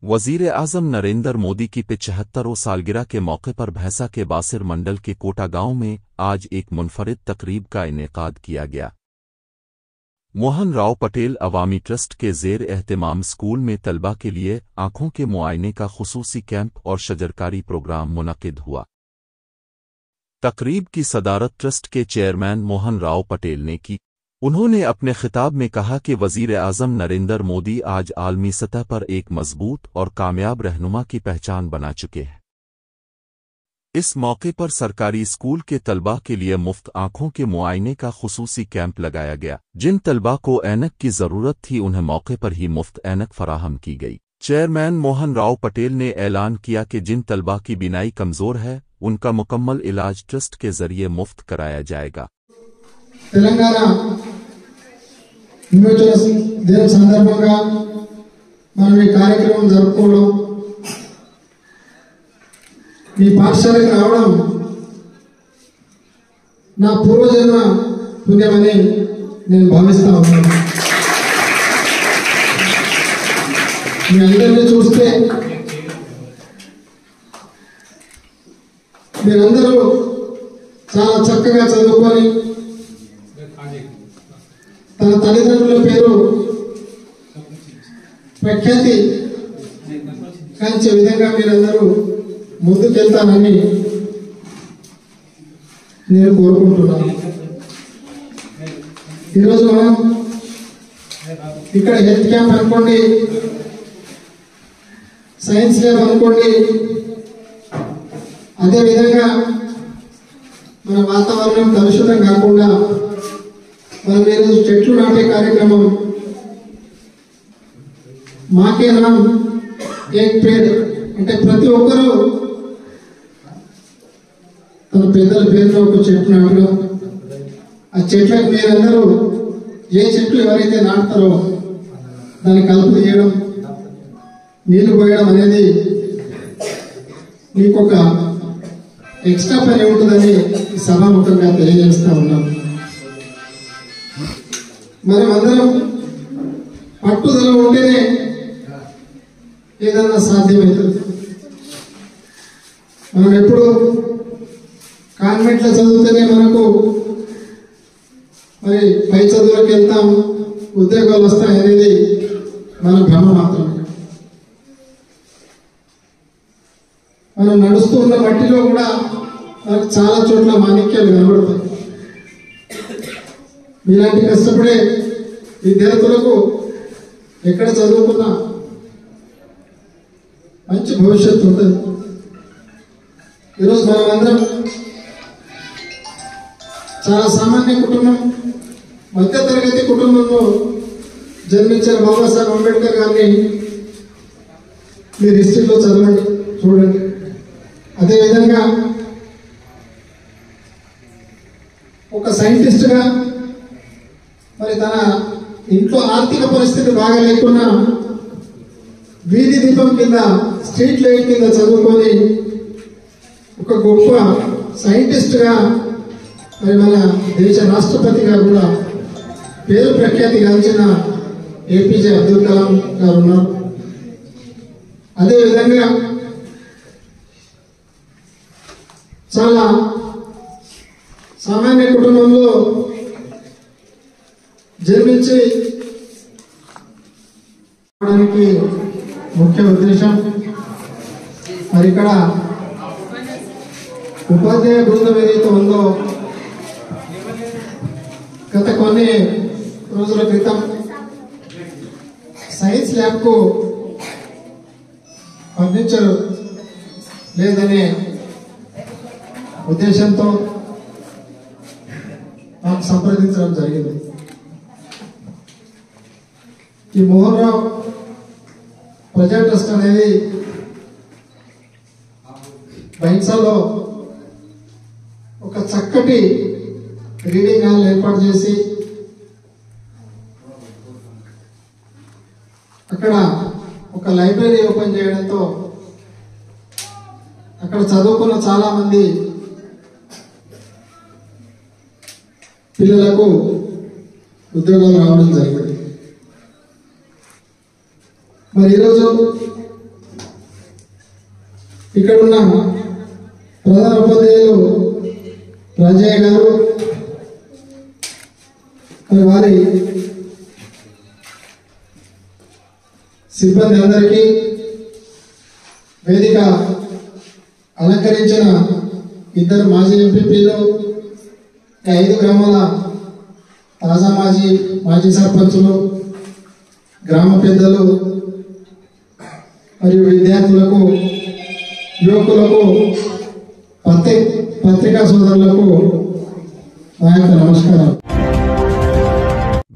वज़ीर-ए-आज़म नरेंद्र मोदी की 75वीं सालगिरह के मौके पर भैंसा के बासिर मंडल के कोटा गांव में आज एक मुनफरिद तकरीब का इनेकाद किया गया। मोहन राव पटेल अवामी ट्रस्ट के ज़ेर एहतिमाम स्कूल में तलबा के लिए आंखों के मुआयने का खुसूसी कैंप और शजरकारी प्रोग्राम मुनक़िद हुआ। तकरीब की सदारत ट्रस्ट के चेयरमैन मोहन राव पटेल ने की। उन्होंने अपने खिताब में कहा कि वज़ीर-ए-आज़म नरेंद्र मोदी आज आलमी सतह पर एक मजबूत और कामयाब रहनुमा की पहचान बना चुके हैं। इस मौके पर सरकारी स्कूल के तलबा के लिए मुफ्त आंखों के मुआयने का खुसूसी कैंप लगाया गया। जिन तलबा को ऐनक की ज़रूरत थी उन्हें मौके पर ही मुफ्त ऐनक फराहम की गई। चेयरमैन मोहन राव पटेल ने ऐलान किया कि जिन तलबा की बीनाई कमज़ोर है उनका मुकम्मल इलाज ट्रस्ट के ज़रिए मुफ्त कराया जाएगा। తెలంగాణ విమోచన దినం సందర్భంగా మనం ఈ కార్యక్రమం జరుపుకోవడం, ఈ పాఠశాలకు రావడం నా పూర్వజన్మ పుణ్యమని నేను భావిస్తా ఉన్నాను. మీ అందరినీ చూస్తే మీరందరూ చాలా చక్కగా చదువుకొని తన తల్లిదండ్రుల పేరు ప్రఖ్యాతి కాంచే విధంగా మీరందరూ ముందుకెళ్తానని నేను కోరుకుంటున్నాను. ఈరోజు మనం ఇక్కడ హెల్త్ క్యాంప్ అనుకోండి, సైన్స్ ల్యాబ్ అనుకోండి, అదేవిధంగా మన వాతావరణం కలుషితం కాకుండా మనం ఈరోజు చెట్లు నాటే కార్యక్రమం మాకే నామ్ ఏక్ పేడ్ అంటే ప్రతి ఒక్కరూ తన పెద్దల పేరులో ఒక చెట్టు నాటడం, ఆ చెట్లకు మీరందరూ ఏ చెట్లు ఎవరైతే నాటుతారో దాన్ని కలుపు తీయడం, నీళ్లు పోయడం అనేది మీకు ఒక ఎక్స్ట్రా పని ఉంటుందని సభాముఖంగా తెలియజేస్తా ఉన్నాం. మనం అందరం పట్టుదల ఉంటేనే ఏదన్నా సాధ్యమవుతుంది. మనం ఎప్పుడు కాన్వెంట్లో చదివితేనే మనకు మరి పై చదువులకు వెళ్తాం, ఉద్యోగాలు వస్తాయి అనేది మన భ్రమ మాత్రమే. మనం నడుస్తూ ఉన్న మట్టిలో కూడా మనకు చాలా చోట్ల మాణిక్యాలు కనబడతాయి. మీలాంటి కష్టపడే విద్యార్థులకు ఎక్కడ చదువుకున్నా మంచి భవిష్యత్తు ఉంటుంది. ఈరోజు మనం అందరం చాలా సామాన్య కుటుంబం, మధ్యతరగతి కుటుంబంలో జన్మించిన బాబాసాహెబ్ అంబేద్కర్ గారిని మీరు హిస్టరీలో చదవండి, చూడండి. అదేవిధంగా ఒక సైంటిస్ట్గా మరి తన ఇంట్లో ఆర్థిక పరిస్థితి బాగా లేకున్నా వీధి దీపం కింద, స్ట్రీట్ లైట్ కింద చదువుకొని ఒక గొప్ప సైంటిస్ట్గా మరి మన దేశ రాష్ట్రపతిగా కూడా పేరు ప్రఖ్యాతి గాంచిన ఏపీజే అబ్దుల్ కలాం గారు ఉన్నారు. అదేవిధంగా చాలా సామాన్య కుటుంబంలో జన్మించి ముఖ్య ఉద్దేశం మరి ఇక్కడ ఉపాధ్యాయ బృందం ఏదైతే ఉందో గత కొన్ని రోజుల క్రితం సైన్స్ ల్యాబ్కు ఫర్నిచర్ లేదనే ఉద్దేశంతో నాకు సంప్రదించడం జరిగింది. ఈ మోహన్ రావు ప్రజా ట్రస్ట్ అనేది బైన్సాలో ఒక చక్కటి రీడింగ్ హాల్ ఏర్పాటు చేసి అక్కడ ఒక లైబ్రరీ ఓపెన్ చేయడంతో అక్కడ చదువుకున్న చాలా మంది పిల్లలకు ఉద్యోగాలు రావడం జరిగింది. మరి ఈరోజు ఇక్కడ ఉన్న ప్రధాన ఉపాధ్యాయులు రాజయ్య గారు మరి వారి సిబ్బంది అందరికీ, వేదిక అలంకరించిన ఇద్దరు మాజీ ఎంపీపీలు, 5 గ్రామాల తాజా మాజీ సర్పంచులు, గ్రామ పెద్దలు మరియు విద్యార్థులకు, యువకులకు, పత్రికా సోదరులకు నా యొక్క నమస్కారం।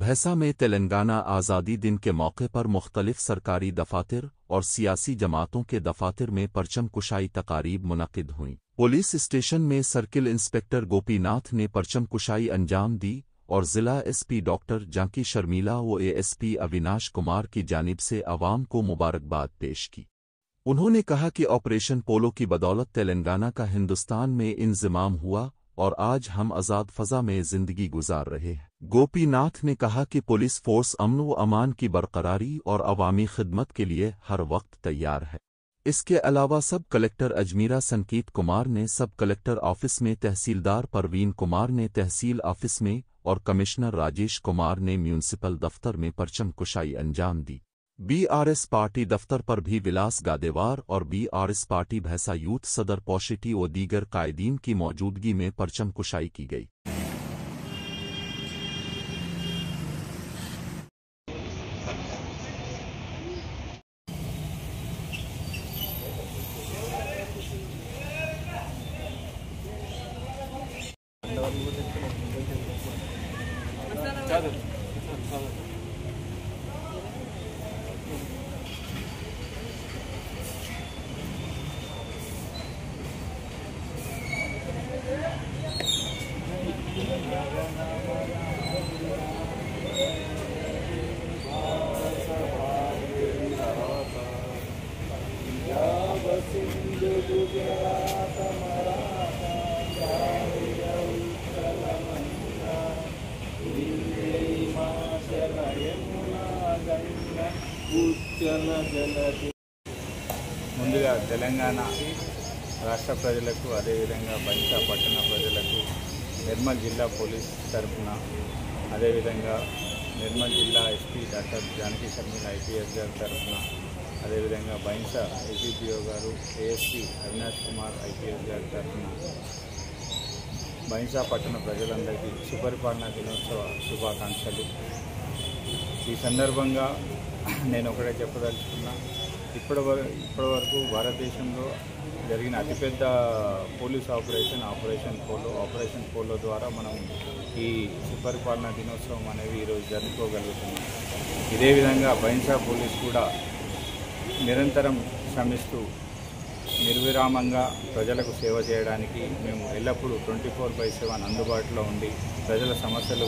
भैंसा में तेलंगाना आज़ादी दिन के मौके पर मुख्तलिफ सरकारी दफातर और सियासी जमातों के दफातर में परचम कुशाई तकारीब मुनक़िद हुई। पुलिस स्टेशन में सर्किल इंस्पेक्टर गोपीनाथ ने परचम कुशाई अंजाम दी और जिला एसपी डॉक्टर जाकी शर्मिला व एएसपी अविनाश कुमार की जानिब से अवाम को मुबारकबाद पेश की। उन्होंने कहा कि ऑपरेशन पोलो की बदौलत तेलंगाना का हिंदुस्तान में इंज़माम हुआ और आज हम आज़ाद फ़ज़ा में ज़िंदगी गुजार रहे हैं। गोपीनाथ ने कहा कि पुलिस फोर्स अमन व अमान की बरकरारी और अवामी खिदमत के लिए हर वक्त तैयार है। इसके अलावा सब कलेक्टर अजमीरा संकीत कुमार ने सब कलेक्टर ऑफिस में, तहसीलदार परवीन कुमार ने तहसील ऑफिस में और कमिश्नर राजेश कुमार ने म्यूनिसिपल दफ्तर में परचम कुशाई अंजाम दी। बीआरएस पार्टी दफ्तर पर भी विलास गादेवार और बीआरएस पार्टी भैंसा यूथ सदर पौशिटी व दीगर कायदीन की मौजूदगी में परचम कुशाई की गई। ముందుగా తెలంగాణ రాష్ట్ర ప్రజలకు, అదేవిధంగా బైంసా పట్టణ ప్రజలకు నిర్మల్ జిల్లా పోలీస్ తరఫున, అదేవిధంగా నిర్మల్ జిల్లా SP doctor Janaki Sharmila IPS గారి తరఫున, అదేవిధంగా బైంసా ఏసీపీఓ గారు, ఏఎస్పీ అవినాష్ కుమార్ ఐపీఎస్ గారి తరఫున బైంసా పట్టణ ప్రజలందరికీ సుపరిపాలనా దినోత్సవ శుభాకాంక్షలు। ఈ సందర్భంగా నేను ఒకటే చెప్పదలుచుకున్నా, ఇప్పటివరకు భారతదేశంలో జరిగిన అతిపెద్ద పోలీస్ ఆపరేషన్ పోలో ద్వారా మనం ఈ సుపరిపాలనా దినోత్సవం అనేవి ఈరోజు జరుపుకోగలుగుతున్నాం। ఇదే విధంగా బైంసా పోలీస్ కూడా నిరంతరం శ్రమిస్తూ నిర్విరామంగా ప్రజలకు సేవ చేయడానికి మేము ఎల్లప్పుడూ 24/7 అందుబాటులో ఉండి ప్రజల సమస్యలు